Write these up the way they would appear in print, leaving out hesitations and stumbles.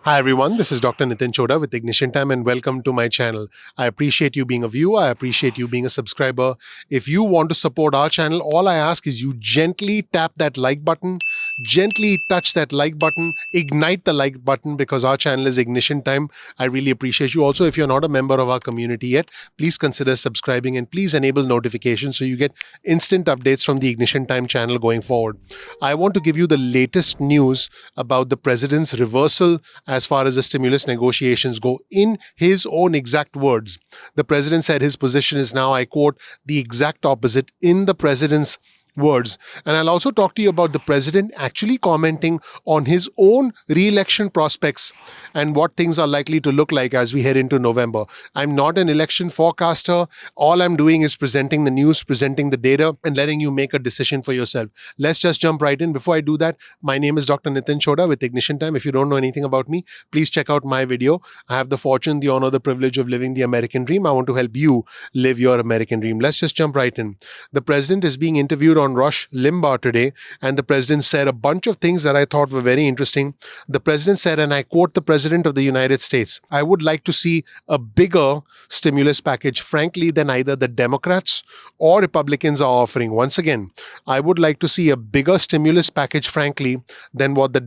Hi everyone, this is Dr. Nitin Chhoda with Ignition Time and welcome to my channel. I appreciate you being a viewer, I appreciate you being a subscriber. If you want to support our channel, all I ask is you gently tap that like button, gently touch that like button, ignite the like button because our channel is Ignition Time. I really appreciate you. Also, if you're not a member of our community yet, please consider subscribing and please enable notifications so you get instant updates from the Ignition Time channel going forward. I want to give you the latest news about the president's reversal as far as the stimulus negotiations go. In his own exact words, the president said his position is now, I quote, the exact opposite in the president's words. And I'll also talk to you about the president actually commenting on his own re-election prospects and what things are likely to look like as we head into November. I'm not an election forecaster. All I'm doing is presenting the news, presenting the data, and letting you make a decision for yourself. Let's just jump right in. Before I do that, my name is Dr. Nitin Chhoda with Ignition Time. If you don't know anything about me, please check out my video. I have the fortune, the honor, the privilege of living the American dream. I want to help you live your American dream. Let's just jump right in. The president is being interviewed on Rush Limbaugh today, and the president said a bunch of things that I thought were very interesting. The president said, and I quote the president of the United States, I would like to see a bigger stimulus package, frankly, than either the Democrats or Republicans are offering. Once again, I would like to see a bigger stimulus package, frankly, than what either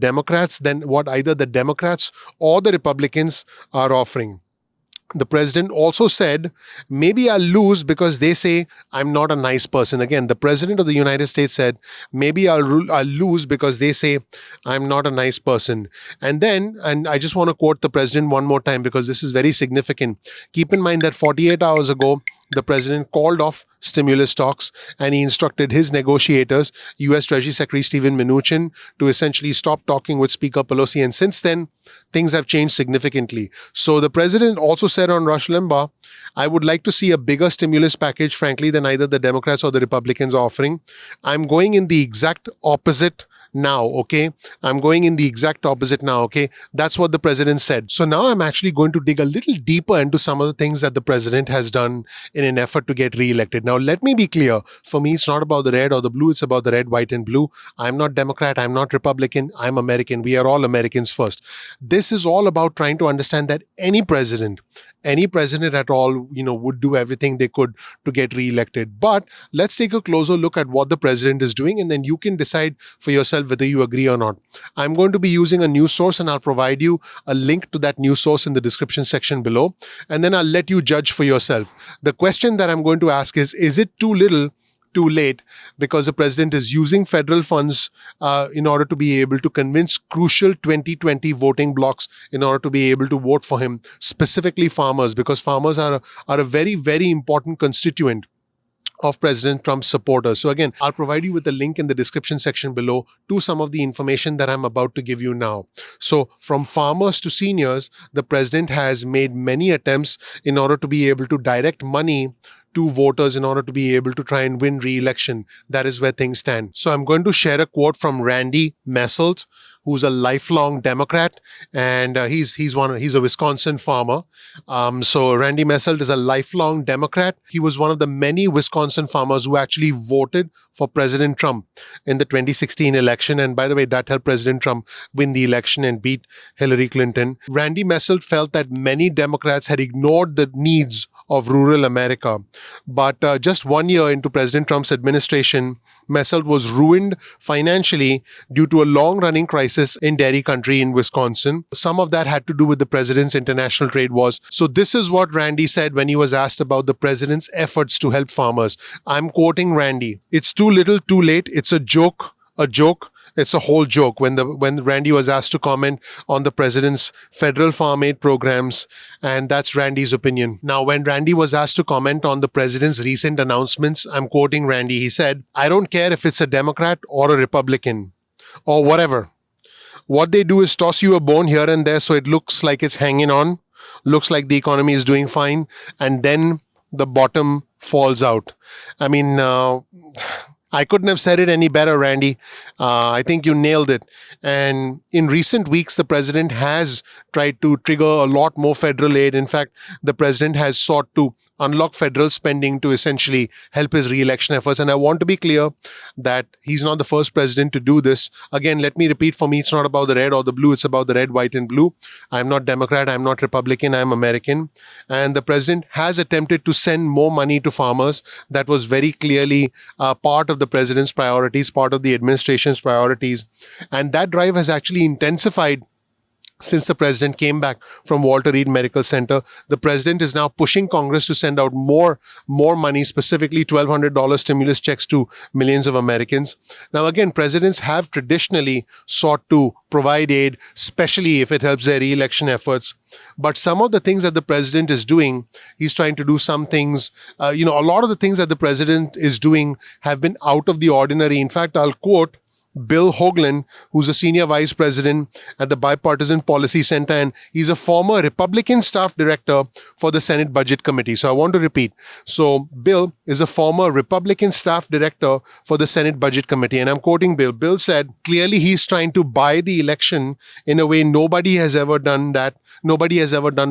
the Democrats or the Republicans are offering. The president also said, maybe I'll lose because they say I'm not a nice person. Again, the president of the United States said, maybe I'll lose because they say I'm not a nice person. And I just want to quote the president one more time because this is very significant. Keep in mind that 48 hours ago, the president called off stimulus talks and he instructed his negotiators, U.S. Treasury Secretary Steven Mnuchin, to essentially stop talking with Speaker Pelosi. And since then, things have changed significantly. So the president also said on Rush Limbaugh, I would like to see a bigger stimulus package, frankly, than either the Democrats or the Republicans are offering. I'm going in the exact opposite now, okay? I'm going in the exact opposite now, okay? That's what the president said. So now I'm actually going to dig a little deeper into some of the things that the president has done in an effort to get re-elected. Now, let me be clear. For me, it's not about the red or the blue. It's about the red, white, and blue. I'm not Democrat. I'm not Republican. I'm American. We are all Americans first. This is all about trying to understand that any president at all, would do everything they could to get re-elected. But let's take a closer look at what the president is doing, and then you can decide for yourself whether you agree or not. I'm going to be using a news source, and I'll provide you a link to that news source in the description section below, and then I'll let you judge for yourself. The question that I'm going to ask is it too little, too late, because the president is using federal funds in order to be able to convince crucial 2020 voting blocks in order to be able to vote for him, specifically farmers, because farmers are a very, very important constituent of President Trump's supporters. So again, I'll provide you with a link in the description section below to some of the information that I'm about to give you now. So from farmers to seniors, the president has made many attempts in order to be able to direct money to voters in order to be able to try and win re-election. That is where things stand. So I'm going to share a quote from Randy Messelt, who's a lifelong Democrat, and he's a Wisconsin farmer. So Randy Messelt is a lifelong Democrat. He was one of the many Wisconsin farmers who actually voted for President Trump in the 2016 election. And by the way, that helped President Trump win the election and beat Hillary Clinton. Randy Messelt felt that many Democrats had ignored the needs of rural America. But just 1 year into President Trump's administration, Messelt was ruined financially due to a long-running crisis in dairy country in Wisconsin. Some of that had to do with the president's international trade wars. So this is what Randy said when he was asked about the president's efforts to help farmers. I'm quoting Randy. It's too little, too late. It's a joke. It's a whole joke. When Randy was asked to comment on the president's federal farm aid programs, and that's Randy's opinion. Now, when Randy was asked to comment on the president's recent announcements, I'm quoting Randy, he said, I don't care if it's a Democrat or a Republican or whatever. What they do is toss you a bone here and there so it looks like it's hanging on, looks like the economy is doing fine, and then the bottom falls out. I mean, I couldn't have said it any better, Randy. I think you nailed it. And in recent weeks, the president has tried to trigger a lot more federal aid. In fact, the president has sought to unlock federal spending to essentially help his re-election efforts. And I want to be clear that he's not the first president to do this. Again, let me repeat, for me, it's not about the red or the blue. It's about the red, white, and blue. I'm not Democrat. I'm not Republican. I'm American. And the president has attempted to send more money to farmers. That was very clearly part of the president's priorities, part of the administration's priorities. And that drive has actually intensified since the president came back from Walter Reed Medical Center. The president is now pushing Congress to send out more money, specifically $1,200 stimulus checks to millions of Americans. Now, again, presidents have traditionally sought to provide aid, especially if it helps their re-election efforts. But some of the things that the president is doing, he's trying to do some things, a lot of the things that the president is doing have been out of the ordinary. In fact, I'll quote Bill Hoagland, who's a senior vice president at the Bipartisan Policy Center, and he's a former Republican staff director for the Senate Budget Committee. So I want to repeat. So Bill is a former Republican staff director for the Senate Budget Committee. And I'm quoting Bill. Bill said, clearly he's trying to buy the election in a way nobody has ever done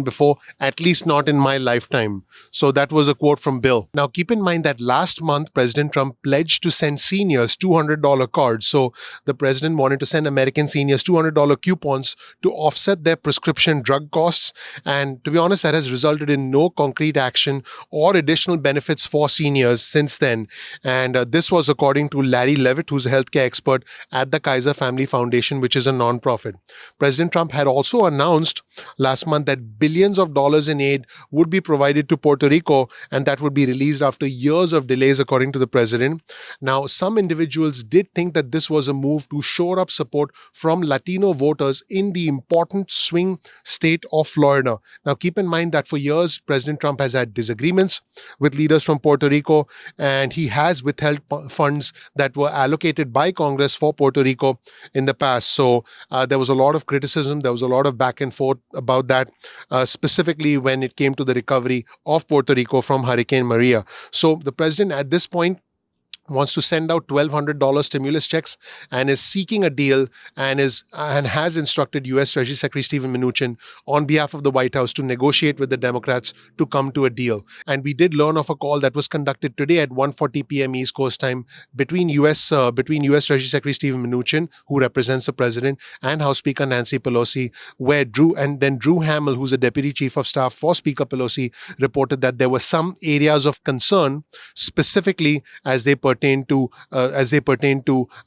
before, at least not in my lifetime. So that was a quote from Bill. Now, keep in mind that last month, President Trump pledged to send seniors $200 cards. So the president wanted to send American seniors $200 coupons to offset their prescription drug costs. And to be honest, that has resulted in no concrete action or additional benefits for seniors since then. And this was according to Larry Levitt, who's a healthcare expert at the Kaiser Family Foundation, which is a nonprofit. President Trump had also announced last month that billions of dollars in aid would be provided to Puerto Rico, and that would be released after years of delays, according to the president. Now, some individuals did think that this was a move to shore up support from Latino voters in the important swing state of Florida. Now, keep in mind that for years, President Trump has had disagreements with leaders from Puerto Rico, and he has withheld funds that were allocated by Congress for Puerto Rico in the past. So there was a lot of criticism. There was a lot of back and forth about that, specifically when it came to the recovery of Puerto Rico from Hurricane Maria. So the president at this point wants to send out $1,200 stimulus checks and is seeking a deal and has instructed U.S. Treasury Secretary Steven Mnuchin on behalf of the White House to negotiate with the Democrats to come to a deal. And we did learn of a call that was conducted today at 1:40 p.m. East Coast time between U.S. Treasury Secretary Steven Mnuchin, who represents the president, and House Speaker Nancy Pelosi, where Drew Hamill, who's a Deputy Chief of Staff for Speaker Pelosi, reported that there were some areas of concern, specifically as they pertain to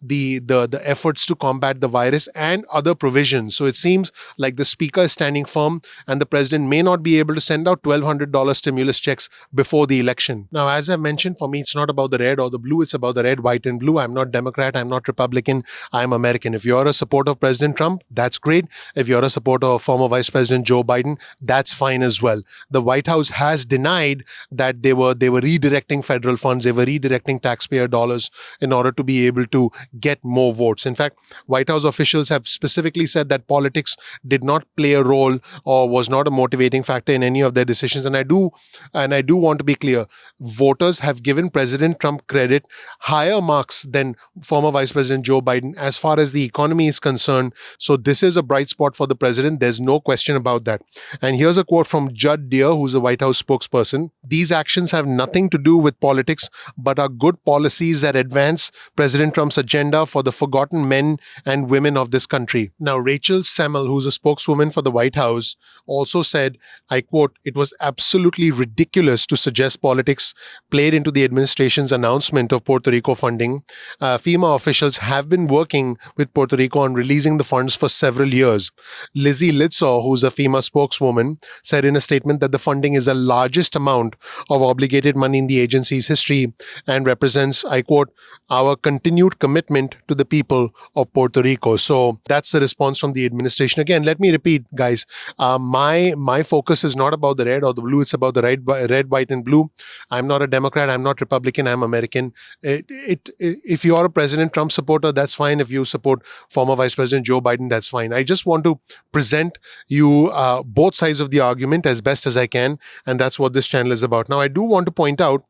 the efforts to combat the virus and other provisions. So it seems like the speaker is standing firm, and the president may not be able to send out $1,200 stimulus checks before the election. Now, as I mentioned, for me, it's not about the red or the blue. It's about the red, white, and blue. I'm not Democrat. I'm not Republican. I'm American. If you're a supporter of President Trump, that's great. If you're a supporter of former Vice President Joe Biden, that's fine as well. The White House has denied that they were redirecting federal funds. They were redirecting taxpayer dollars in order to be able to get more votes. In fact, White House officials have specifically said that politics did not play a role or was not a motivating factor in any of their decisions. And I do want to be clear. Voters have given President Trump credit, higher marks than former Vice President Joe Biden as far as the economy is concerned. So this is a bright spot for the president. There's no question about that. And here's a quote from Judd Deere, who's a White House spokesperson. These actions have nothing to do with politics, but are good policies that advance President Trump's agenda for the forgotten men and women of this country. Now, Rachel Semmel, who's a spokeswoman for the White House, also said, I quote, "It was absolutely ridiculous to suggest politics played into the administration's announcement of Puerto Rico funding. FEMA officials have been working with Puerto Rico on releasing the funds for several years." Lizzie Litzaw, who's a FEMA spokeswoman, said in a statement that the funding is the largest amount of obligated money in the agency's history and represents, I quote, "our continued commitment to the people of Puerto Rico." So that's the response from the administration. Again, let me repeat, guys, my focus is not about the red or the blue. It's about the red, white, and blue. I'm not a Democrat. I'm not Republican. I'm American. If you are a President Trump supporter, that's fine. If you support former Vice President Joe Biden, that's fine. I just want to present you both sides of the argument as best as I can, and that's what this channel is about. Now, I do want to point out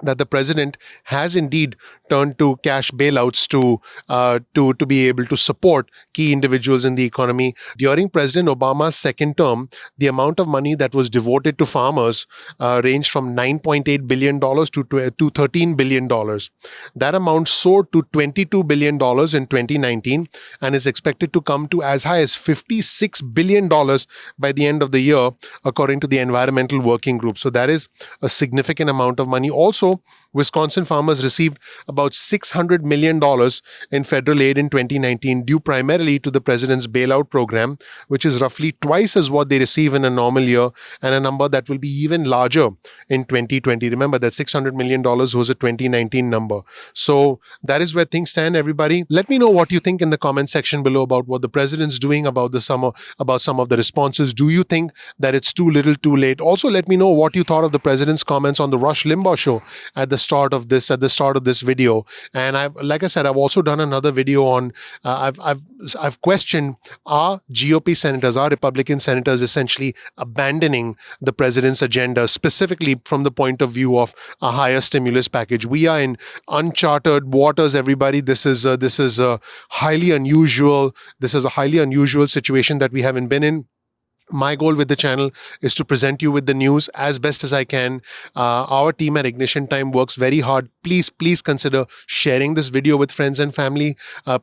that the president has indeed turned to cash bailouts to be able to support key individuals in the economy. During President Obama's second term, the amount of money that was devoted to farmers ranged from $9.8 billion to $13 billion. That amount soared to $22 billion in 2019 and is expected to come to as high as $56 billion by the end of the year, according to the Environmental Working Group. So that is a significant amount of money. Also, Wisconsin farmers received about $600 million in federal aid in 2019, due primarily to the president's bailout program, which is roughly twice as what they receive in a normal year, and a number that will be even larger in 2020. Remember that $600 million was a 2019 number. So that is where things stand, everybody. Let me know what you think in the comment section below about what the president's doing, about some of the responses. Do you think that it's too little, too late? Also, let me know what you thought of the president's comments on the Rush Limbaugh show at the start of this video. And like I said, I've also done another video on I've questioned, are GOP senators, are Republican senators essentially abandoning the president's agenda, specifically from the point of view of a higher stimulus package. We are in uncharted waters, everybody. This is a highly unusual situation that we haven't been in. My goal with the channel is to present you with the news as best as I can. Our team at Ignition Time works very hard. Please consider sharing this video with friends and family.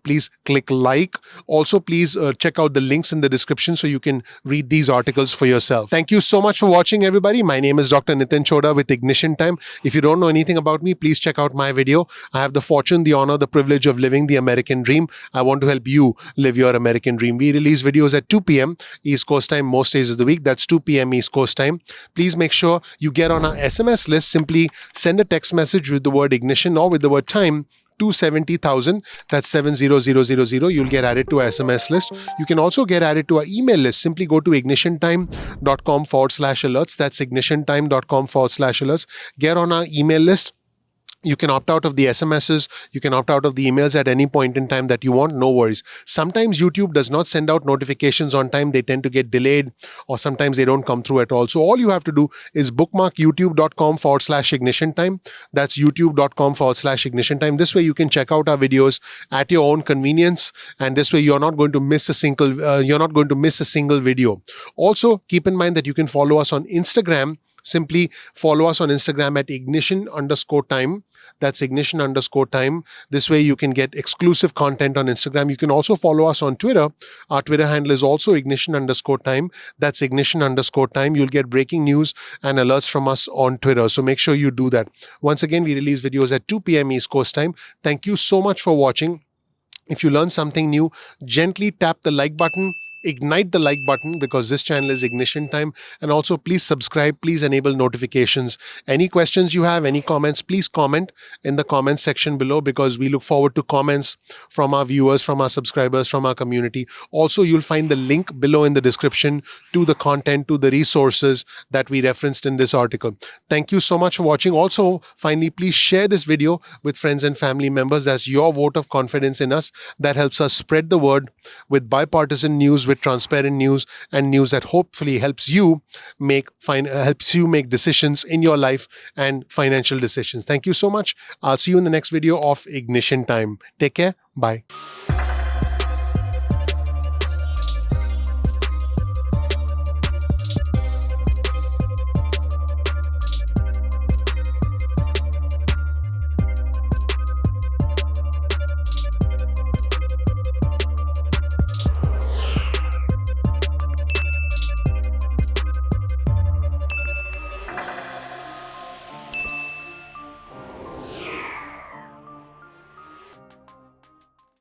Please click like. Also, please check out the links in the description so you can read these articles for yourself. Thank you so much for watching, everybody. My name is Dr. Nitin Chhoda with Ignition Time. If you don't know anything about me, please check out my video. I have the fortune, the honor, the privilege of living the American dream. I want to help you live your American dream. We release videos at 2 p.m. East Coast time most days of the week. That's 2 p.m. East Coast time. Please make sure you get on our SMS list. Simply send a text message with the word ignition or with the word time to 70,000. That's 70000. You'll get added to our SMS list. You can also get added to our email list. Simply go to ignitiontime.com/alerts. That's ignitiontime.com/alerts. Get on our email list. You can opt out of the SMSs. You can opt out of the emails at any point in time that you want. No worries. Sometimes YouTube does not send out notifications on time. They tend to get delayed, or sometimes they don't come through at all. So all you have to do is bookmark youtube.com/ignition time. That's youtube.com/ignition time. This way you can check out our videos at your own convenience. And this way you're not going to miss a single video. Also, keep in mind that you can follow us on Instagram. Simply follow us on Instagram at ignition_time. That's ignition_time. This way you can get exclusive content on Instagram. You can also follow us on Twitter. Our Twitter handle is also ignition_time. That's ignition_time. You'll get breaking news and alerts from us on Twitter. So make sure you do that. Once again, we release videos at 2 p.m. East Coast time. Thank you so much for watching. If you learned something new, gently tap the like button. Ignite the like button, because this channel is Ignition Time. And also, please subscribe. Please enable notifications. Any questions you have, any comments, please comment in the comment section below, because we look forward to comments from our viewers, from our subscribers, from our community. Also, you'll find the link below in the description to the content, to the resources that we referenced in this article. Thank you so much for watching. Also, finally, please share this video with friends and family members. That's your vote of confidence in us. That helps us spread the word with bipartisan news, with transparent news, and news that hopefully helps you make decisions in your life and financial decisions. Thank you so much. I'll see you in the next video of Ignition Time. Take care. Bye.